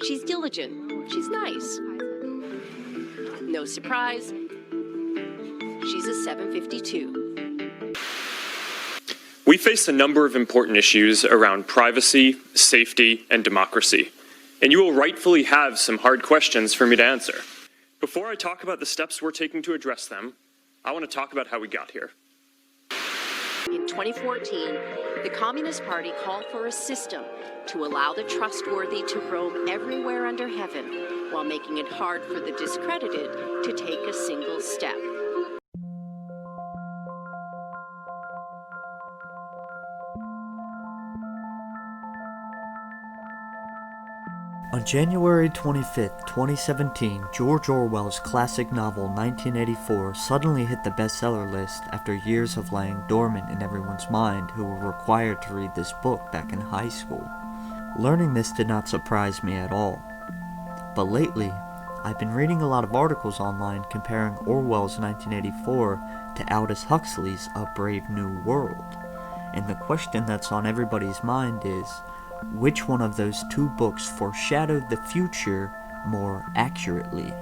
She's diligent. She's nice. No surprise, she's a 752. We face a number of important issues around privacy, safety, and democracy, and you will rightfully have some hard questions for me to answer. Before I talk about the steps we're taking to address them, I want to talk about how we got here. In 2014, the Communist Party called for a system to allow the trustworthy to roam everywhere under heaven while making it hard for the discredited to take a single step. On January 25, 2017, George Orwell's classic novel 1984 suddenly hit the bestseller list after years of laying dormant in everyone's mind who were required to read this book back in high school. Learning this did not surprise me at all. But lately, I've been reading a lot of articles online comparing Orwell's 1984 to Aldous Huxley's A Brave New World. And the question that's on everybody's mind is, which one of those two books foreshadowed the future more accurately?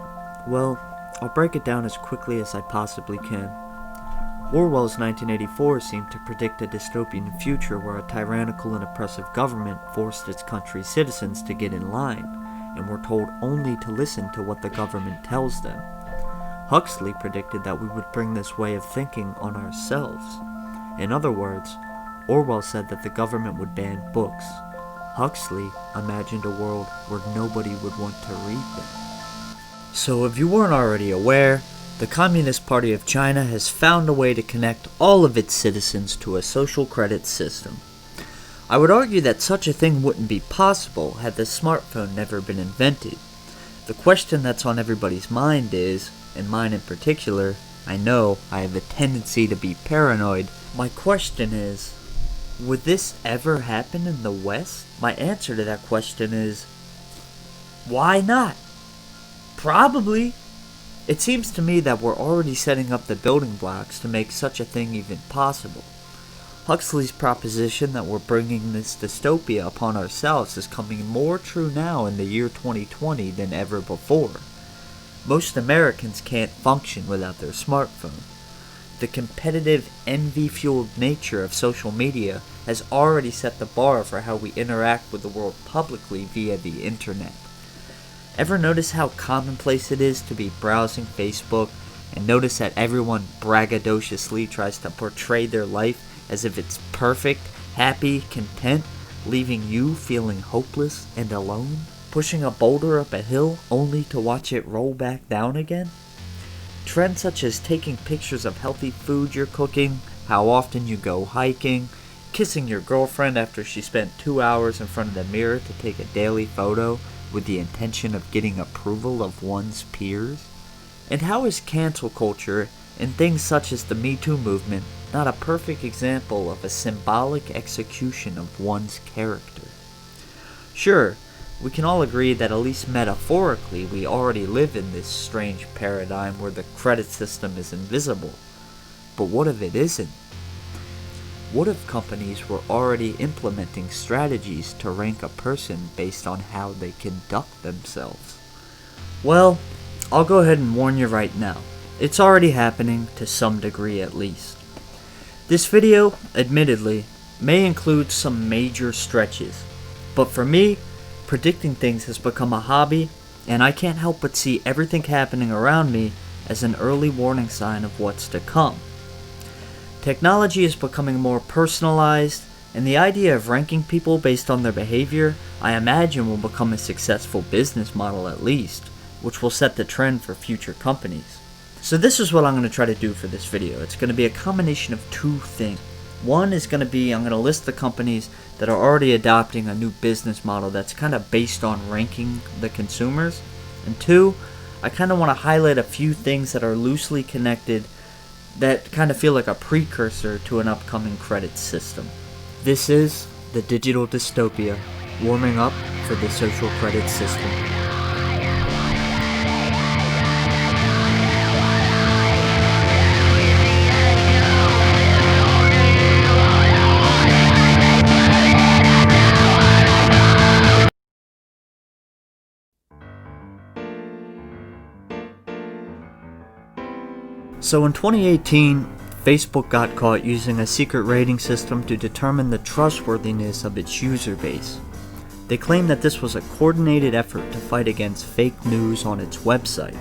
Well, I'll break it down as quickly as I possibly can. Orwell's 1984 seemed to predict a dystopian future where a tyrannical and oppressive government forced its country's citizens to get in line, and were told only to listen to what the government tells them. Huxley predicted that we would bring this way of thinking on ourselves. In other words, Orwell said that the government would ban books. Huxley imagined a world where nobody would want to read them. So if you weren't already aware, the Communist Party of China has found a way to connect all of its citizens to a social credit system. I would argue that such a thing wouldn't be possible had the smartphone never been invented. The question that's on everybody's mind is, and mine in particular, I know I have a tendency to be paranoid. My question is, would this ever happen in the West? My answer to that question is, why not? Probably. It seems to me that we're already setting up the building blocks to make such a thing even possible. Huxley's proposition that we're bringing this dystopia upon ourselves is coming more true now in the year 2020 than ever before. Most Americans can't function without their smartphone. The competitive, envy-fueled nature of social media has already set the bar for how we interact with the world publicly via the internet. Ever notice how commonplace it is to be browsing Facebook and notice that everyone braggadociously tries to portray their life as if it's perfect, happy, content, leaving you feeling hopeless and alone? Pushing a boulder up a hill only to watch it roll back down again? Trends such as taking pictures of healthy food you're cooking, how often you go hiking, kissing your girlfriend after she spent 2 hours in front of the mirror to take a daily photo with the intention of getting approval of one's peers? And how is cancel culture and things such as the Me Too movement not a perfect example of a symbolic execution of one's character? Sure, we can all agree that at least metaphorically we already live in this strange paradigm where the credit system is invisible. But what if it isn't? What if companies were already implementing strategies to rank a person based on how they conduct themselves? Well, I'll go ahead and warn you right now. It's already happening, to some degree at least. This video, admittedly, may include some major stretches, but for me, predicting things has become a hobby, and I can't help but see everything happening around me as an early warning sign of what's to come. Technology is becoming more personalized, and the idea of ranking people based on their behavior, I imagine, will become a successful business model at least, which will set the trend for future companies. So this is what I'm going to try to do for this video. It's going to be a combination of two things. One is going to be, I'm going to list the companies that are already adopting a new business model that's kind of based on ranking the consumers. And two, I kind of want to highlight a few things that are loosely connected that kind of feel like a precursor to an upcoming credit system. This is the digital dystopia, warming up for the social credit system. So in 2018, Facebook got caught using a secret rating system to determine the trustworthiness of its user base. They claimed that this was a coordinated effort to fight against fake news on its website.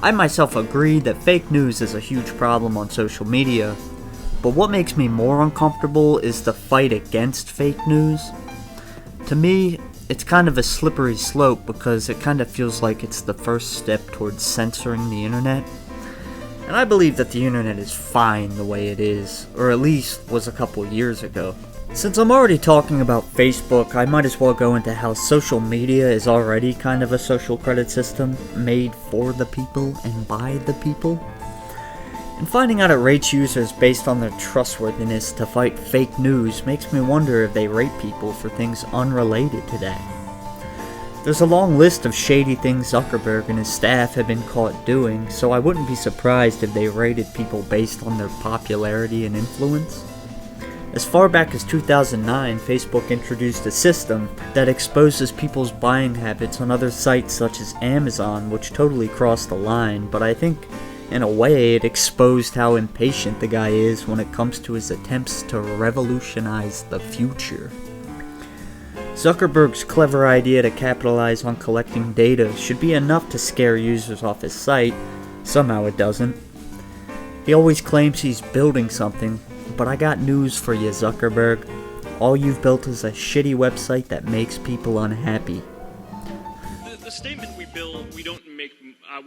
I myself agree that fake news is a huge problem on social media, but what makes me more uncomfortable is the fight against fake news. To me, it's kind of a slippery slope because it kind of feels like it's the first step towards censoring the internet. And I believe that the internet is fine the way it is, or at least was a couple years ago. Since I'm already talking about Facebook, I might as well go into how social media is already kind of a social credit system made for the people and by the people. And finding out it rates users based on their trustworthiness to fight fake news makes me wonder if they rate people for things unrelated to that. There's a long list of shady things Zuckerberg and his staff have been caught doing, so I wouldn't be surprised if they rated people based on their popularity and influence. As far back as 2009, Facebook introduced a system that exposes people's buying habits on other sites such as Amazon, which totally crossed the line, but I think, in a way, it exposed how impatient the guy is when it comes to his attempts to revolutionize the future. Zuckerberg's clever idea to capitalize on collecting data should be enough to scare users off his site. Somehow it doesn't. He always claims he's building something, but I got news for you, Zuckerberg. All you've built is a shitty website that makes people unhappy. The statement we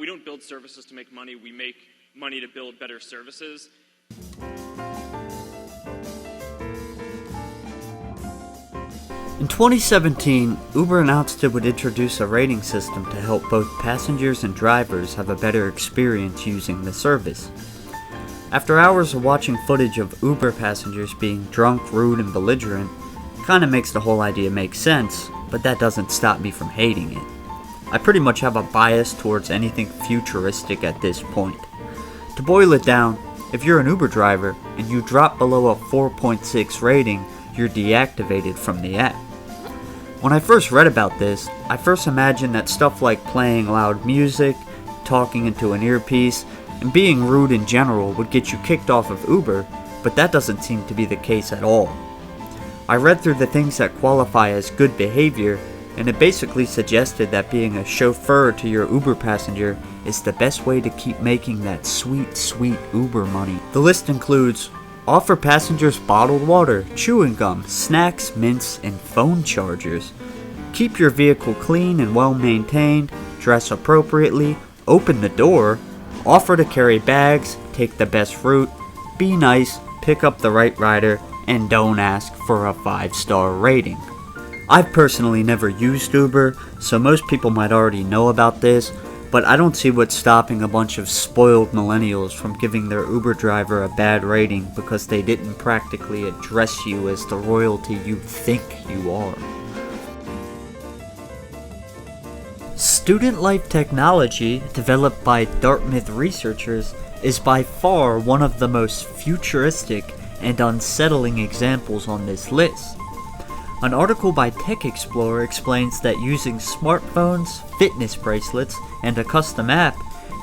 don't build services to make money. We make money to build better services. In 2017, Uber announced it would introduce a rating system to help both passengers and drivers have a better experience using the service. After hours of watching footage of Uber passengers being drunk, rude, and belligerent, it kinda makes the whole idea make sense, but that doesn't stop me from hating it. I pretty much have a bias towards anything futuristic at this point. To boil it down, if you're an Uber driver and you drop below a 4.6 rating, you're deactivated from the app. When I first read about this, I first imagined that stuff like playing loud music, talking into an earpiece, and being rude in general would get you kicked off of Uber, but that doesn't seem to be the case at all. I read through the things that qualify as good behavior, and it basically suggested that being a chauffeur to your Uber passenger is the best way to keep making that sweet, sweet Uber money. The list includes offer passengers bottled water, chewing gum, snacks, mints, and phone chargers. Keep your vehicle clean and well maintained, dress appropriately, open the door, offer to carry bags, take the best route, be nice, pick up the right rider, and don't ask for a 5-star rating. I've personally never used Uber, so most people might already know about this, but I don't see what's stopping a bunch of spoiled millennials from giving their Uber driver a bad rating because they didn't practically address you as the royalty you think you are. Student Life technology, developed by Dartmouth researchers, is by far one of the most futuristic and unsettling examples on this list. An article by Tech Explorer explains that using smartphones, fitness bracelets, and a custom app,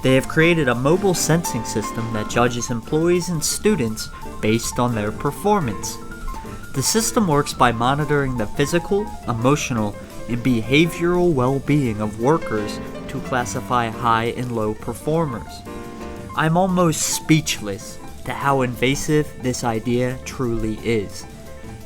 they have created a mobile sensing system that judges employees and students based on their performance. The system works by monitoring the physical, emotional, and behavioral well-being of workers to classify high and low performers. I'm almost speechless to how invasive this idea truly is.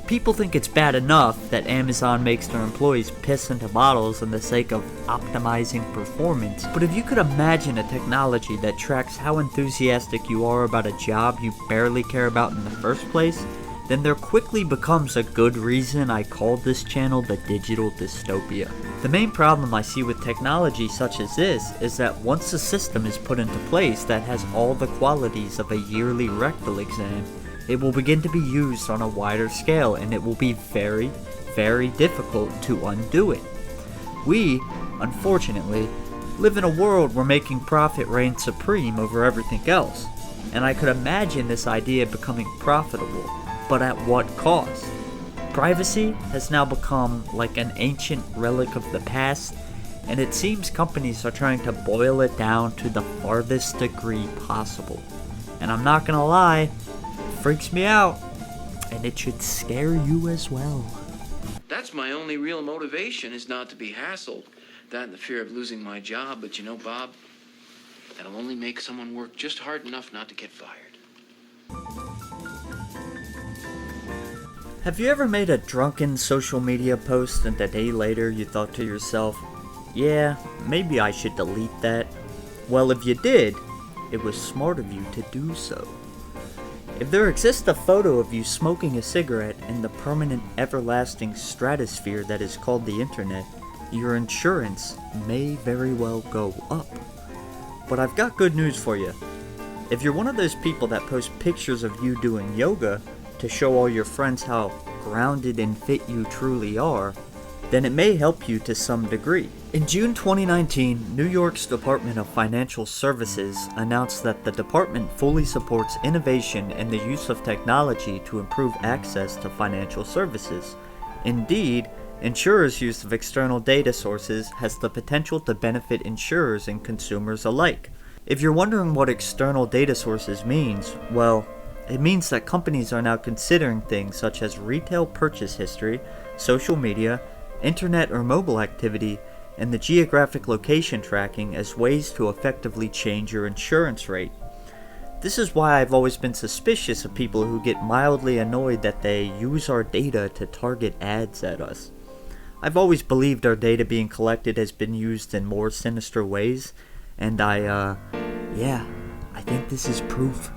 People think it's bad enough that Amazon makes their employees piss into bottles in the sake of optimizing performance, but if you could imagine a technology that tracks how enthusiastic you are about a job you barely care about in the first place, then there quickly becomes a good reason I called this channel the Digital Dystopia. The main problem I see with technology such as this is that once a system is put into place that has all the qualities of a yearly rectal exam, it will begin to be used on a wider scale and it will be very, very difficult to undo it. We, unfortunately, live in a world where making profit reigns supreme over everything else, and I could imagine this idea becoming profitable. But at what cost? Privacy has now become like an ancient relic of the past, and it seems companies are trying to boil it down to the farthest degree possible. And I'm not gonna lie, it freaks me out, and it should scare you as well. That's my only real motivation, is not to be hassled. That and the fear of losing my job, but you know, Bob, that'll only make someone work just hard enough not to get fired. Have you ever made a drunken social media post and a day later you thought to yourself, yeah, maybe I should delete that? Well, if you did, it was smart of you to do so. If there exists a photo of you smoking a cigarette in the permanent everlasting stratosphere that is called the internet, your insurance may very well go up. But I've got good news for you. If you're one of those people that post pictures of you doing yoga to show all your friends how grounded and fit you truly are, then it may help you to some degree. In June 2019, New York's Department of Financial Services announced that the department fully supports innovation and the use of technology to improve access to financial services. Indeed, insurers' use of external data sources has the potential to benefit insurers and consumers alike. If you're wondering what external data sources means, well, it means that companies are now considering things such as retail purchase history, social media, internet or mobile activity, and the geographic location tracking as ways to effectively change your insurance rate. This is why I've always been suspicious of people who get mildly annoyed that they use our data to target ads at us. I've always believed our data being collected has been used in more sinister ways, and I think this is proof.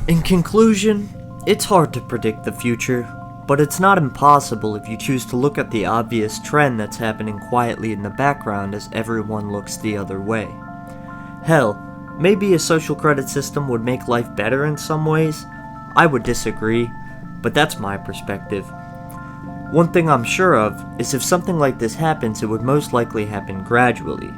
In conclusion, it's hard to predict the future, but it's not impossible if you choose to look at the obvious trend that's happening quietly in the background as everyone looks the other way. Hell, maybe a social credit system would make life better in some ways. I would disagree, but that's my perspective. One thing I'm sure of is if something like this happens, it would most likely happen gradually.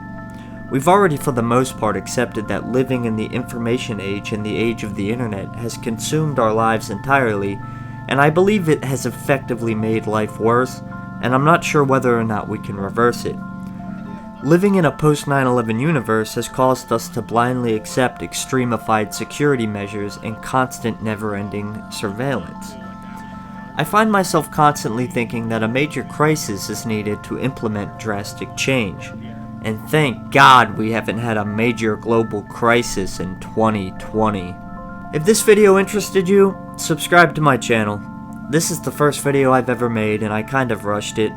We've already for the most part accepted that living in the information age and the age of the internet has consumed our lives entirely, and I believe it has effectively made life worse, and I'm not sure whether or not we can reverse it. Living in a post-9/11 universe has caused us to blindly accept extremified security measures and constant never-ending surveillance. I find myself constantly thinking that a major crisis is needed to implement drastic change. And thank God we haven't had a major global crisis in 2020. If this video interested you, subscribe to my channel. This is the first video I've ever made and I kind of rushed it,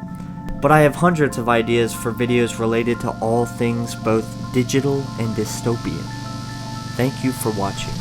but I have hundreds of ideas for videos related to all things both digital and dystopian. Thank you for watching.